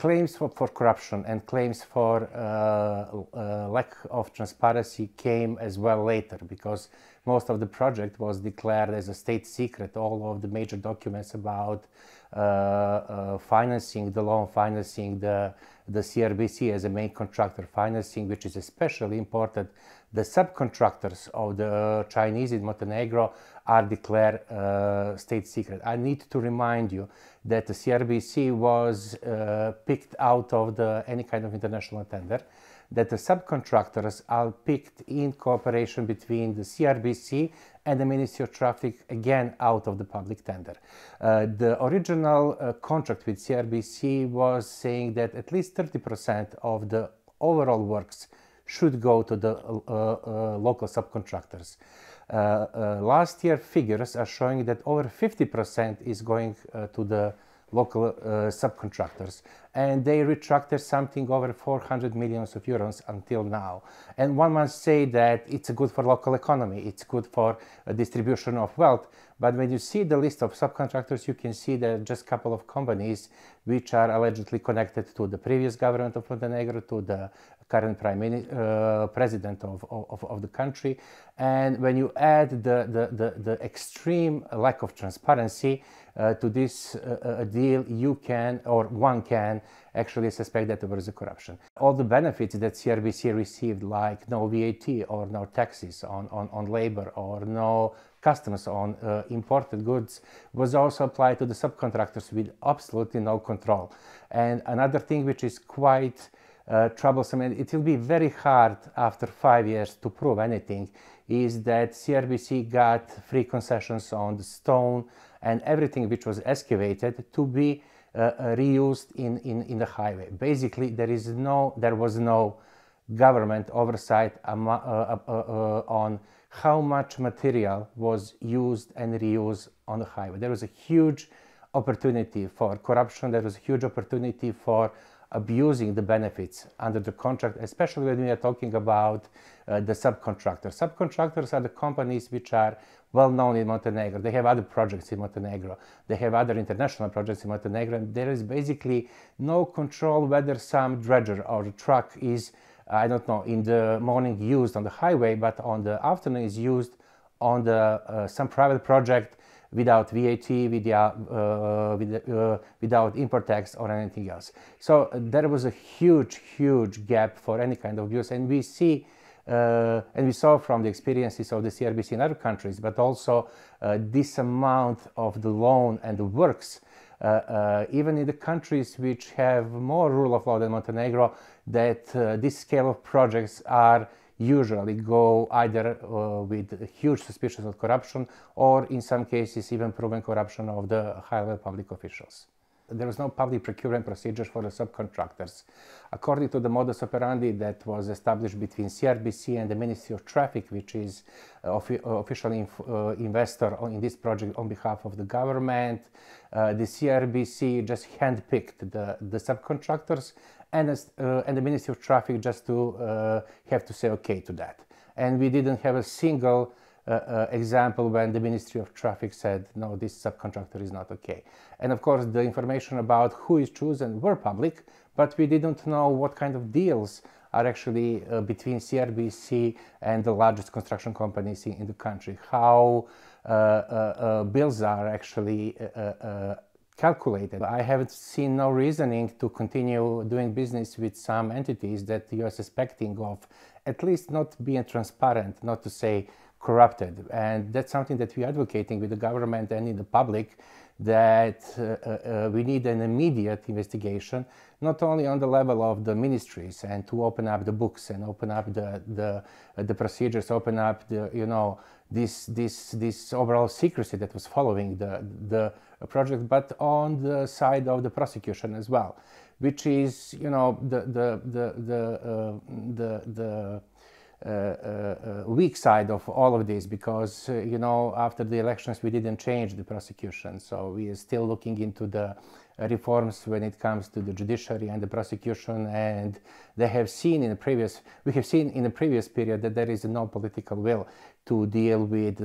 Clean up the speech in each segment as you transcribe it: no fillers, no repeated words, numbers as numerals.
claims for corruption and claims for lack of transparency came as well later, because most of the project was declared as a state secret. All of the major documents about financing, the loan financing, the CRBC as a main contractor financing, which is especially important. The subcontractors of the Chinese in Montenegro are declared state secret. I need to remind you that the CRBC was picked out of any kind of international tender, that the subcontractors are picked in cooperation between the CRBC and the Ministry of Traffic, again out of the public tender. The original contract with CRBC was saying that at least 30% of the overall works should go to the local subcontractors. Last year figures are showing that over 50% is going to the local subcontractors, and they retracted something over 400 millions of euros until now. And one must say that it's good for local economy, it's good for distribution of wealth, but when you see the list of subcontractors, you can see that just a couple of companies which are allegedly connected to the previous government of Montenegro, to the current president of the country. And when you add the extreme lack of transparency to this deal, you can, or one can, actually suspect that there was a corruption. All the benefits that CRBC received, like no VAT or no taxes on labor or no customs on imported goods, was also applied to the subcontractors with absolutely no control. And another thing which is quite troublesome, and it will be very hard after 5 years to prove anything, is that CRBC got free concessions on the stone and everything which was excavated to be reused in the highway. Basically, there was no government oversight on how much material was used and reused on the highway. There was a huge opportunity for corruption. There was a huge opportunity for abusing the benefits under the contract, especially when we are talking about the subcontractors. Subcontractors are the companies which are well known in Montenegro. They have other projects in Montenegro. They have other international projects in Montenegro, and there is basically no control whether some dredger or truck is, I don't know, in the morning used on the highway, but on the afternoon is used on the some private project without VAT, without import tax or anything else. So there was a huge gap for any kind of abuse, and we see and we saw from the experiences of the CRBC in other countries, but also this amount of the loan and the works, even in the countries which have more rule of law than Montenegro, that this scale of projects are usually go either with huge suspicions of corruption or in some cases even proven corruption of the high-level public officials. There was no public procurement procedures for the subcontractors. According to the modus operandi that was established between CRBC and the Ministry of Traffic, which is official investor in this project on behalf of the government, the CRBC just handpicked the subcontractors, and the Ministry of Traffic just to have to say okay to that. And we didn't have a single example when the Ministry of Traffic said, no, this subcontractor is not okay. And of course, the information about who is chosen were public, but we didn't know what kind of deals are actually between CRBC and the largest construction companies in the country, how bills are actually calculated. I haven't seen no reasoning to continue doing business with some entities that you are suspecting of at least not being transparent, not to say corrupted. And that's something that we're advocating with the government and in the public, that we need an immediate investigation, not only on the level of the ministries and to open up the books and open up the procedures, open up this overall secrecy that was following the project, but on the side of the prosecution as well, which is weak side of all of this, because after the elections we didn't change the prosecution, so we are still looking into the reforms when it comes to the judiciary and the prosecution, and we have seen in the previous period that there is no political will to deal with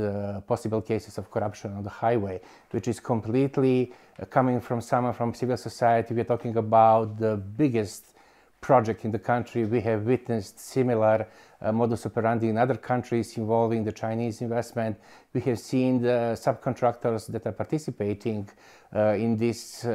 possible cases of corruption on the highway, which is completely coming from someone from civil society. We are talking about the biggest project in the country. We have witnessed similar modus operandi in other countries involving the Chinese investment. We have seen the subcontractors that are participating in this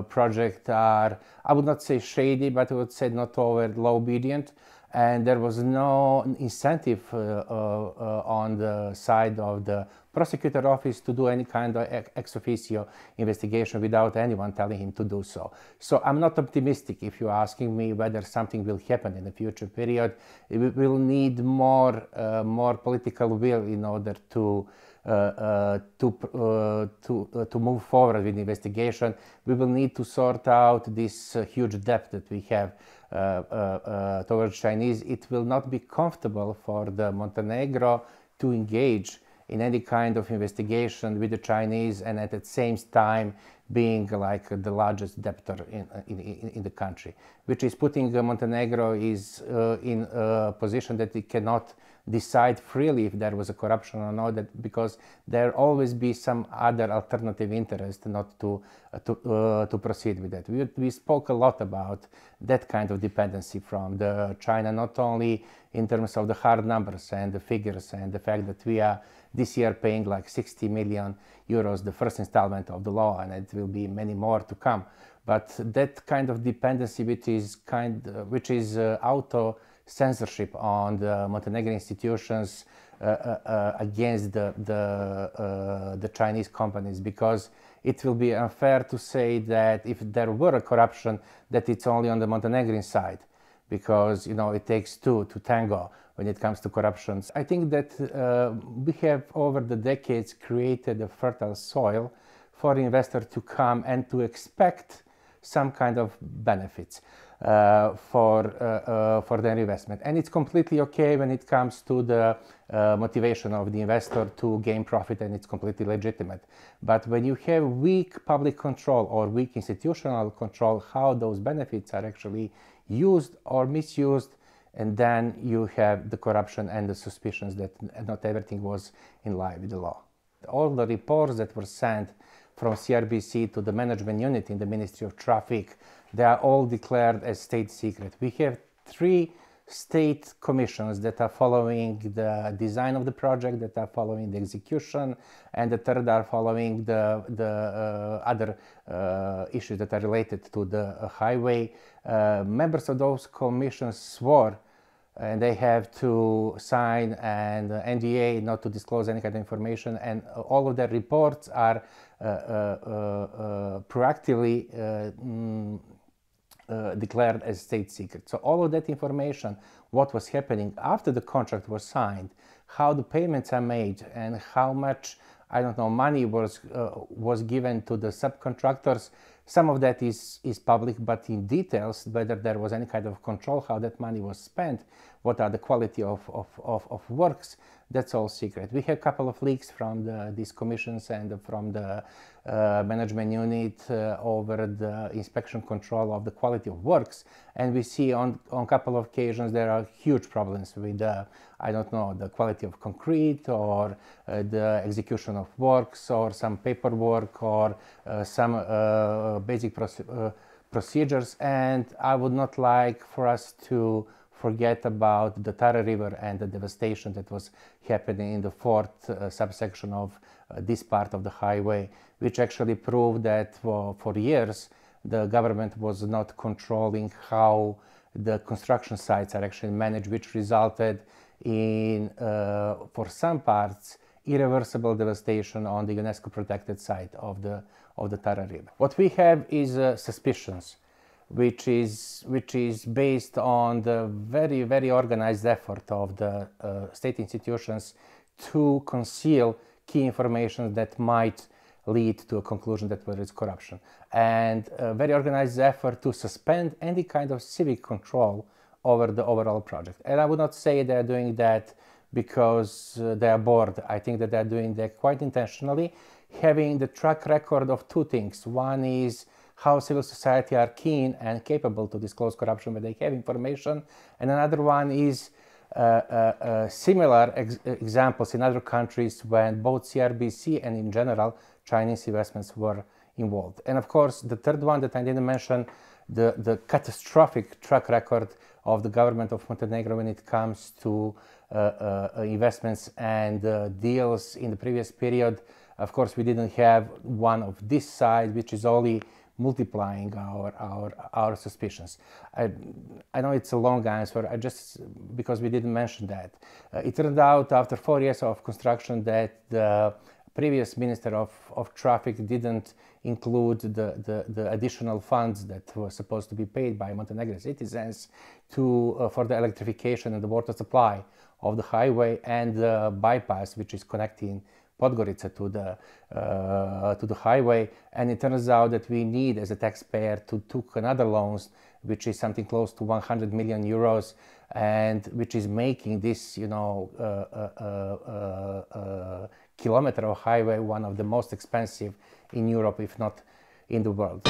project are, I would not say shady, but I would say not over low-obedient. And there was no incentive on the side of the prosecutor office to do any kind of ex officio investigation without anyone telling him to do so. So I'm not optimistic if you're asking me whether something will happen in the future period. We will need more political will in order to move forward with the investigation. We will need to sort out this huge debt that we have towards Chinese. It will not be comfortable for the Montenegro to engage in any kind of investigation with the Chinese and at the same time being like the largest debtor in the country, which is putting Montenegro is in a position that it cannot decide freely if there was a corruption or not, because there always be some other alternative interest not to proceed with that. We spoke a lot about that kind of dependency from the China, not only in terms of the hard numbers and the figures and the fact that we are this year paying like 60 million euros, the first installment of the law, and it will be many more to come. But that kind of dependency, which is auto censorship on the Montenegrin institutions against the Chinese companies, because it will be unfair to say that if there were a corruption, that it's only on the Montenegrin side, because it takes two to tango when it comes to corruptions. I think that we have over the decades created a fertile soil for investors to come and to expect some kind of benefits for their investment. And it's completely okay when it comes to the motivation of the investor to gain profit, and it's completely legitimate. But when you have weak public control or weak institutional control, how those benefits are actually used or misused, and then you have the corruption and the suspicions that not everything was in line with the law. All the reports that were sent from CRBC to the management unit in the Ministry of Traffic, they are all declared as state secret. We have 3 state commissions that are following the design of the project, that are following the execution, and the third are following the other issues that are related to the highway. Members of those commissions swore, and they have to sign an NDA not to disclose any kind of information, and all of their reports are proactively declared as state secret. So all of that information, what was happening after the contract was signed, how the payments are made, and how much, I don't know, money was given to the subcontractors, some of that is public, but in details, whether there was any kind of control, how that money was spent, what are the quality of works, that's all secret. We have a couple of leaks from these commissions and from the management unit over the inspection control of the quality of works, and we see on a couple of occasions there are huge problems with I don't know, the quality of concrete or the execution of works or some paperwork or some basic procedures. And I would not like for us to forget about the Tara River and the devastation that was happening in the 4th subsection of this part of the highway, which actually proved that for years the government was not controlling how the construction sites are actually managed, which resulted in, for some parts, irreversible devastation on the UNESCO protected site of the Tara River. What we have is suspicions, which is based on the very, very organized effort of the state institutions to conceal key information that might lead to a conclusion that there is corruption, and a very organized effort to suspend any kind of civic control over the overall project. And I would not say they are doing that because they are bored. I think that they are doing that quite intentionally, having the track record of 2 things. One is how civil society are keen and capable to disclose corruption when they have information. And another one is similar examples in other countries when both CRBC and in general Chinese investments were involved. And of course, the third one that I didn't mention, the catastrophic track record of the government of Montenegro when it comes to investments and deals in the previous period. Of course, we didn't have one of this size, which is only multiplying our suspicions. I know it's a long answer, because we didn't mention that. It turned out after 4 years of construction that the previous Minister of Traffic didn't include the additional funds that were supposed to be paid by Montenegro citizens for the electrification and the water supply of the highway and the bypass which is connecting Podgorica to the highway. And it turns out that we need, as a taxpayer, to take another loans, which is something close to 100 million euros, and which is making this, kilometer of highway one of the most expensive in Europe, if not in the world.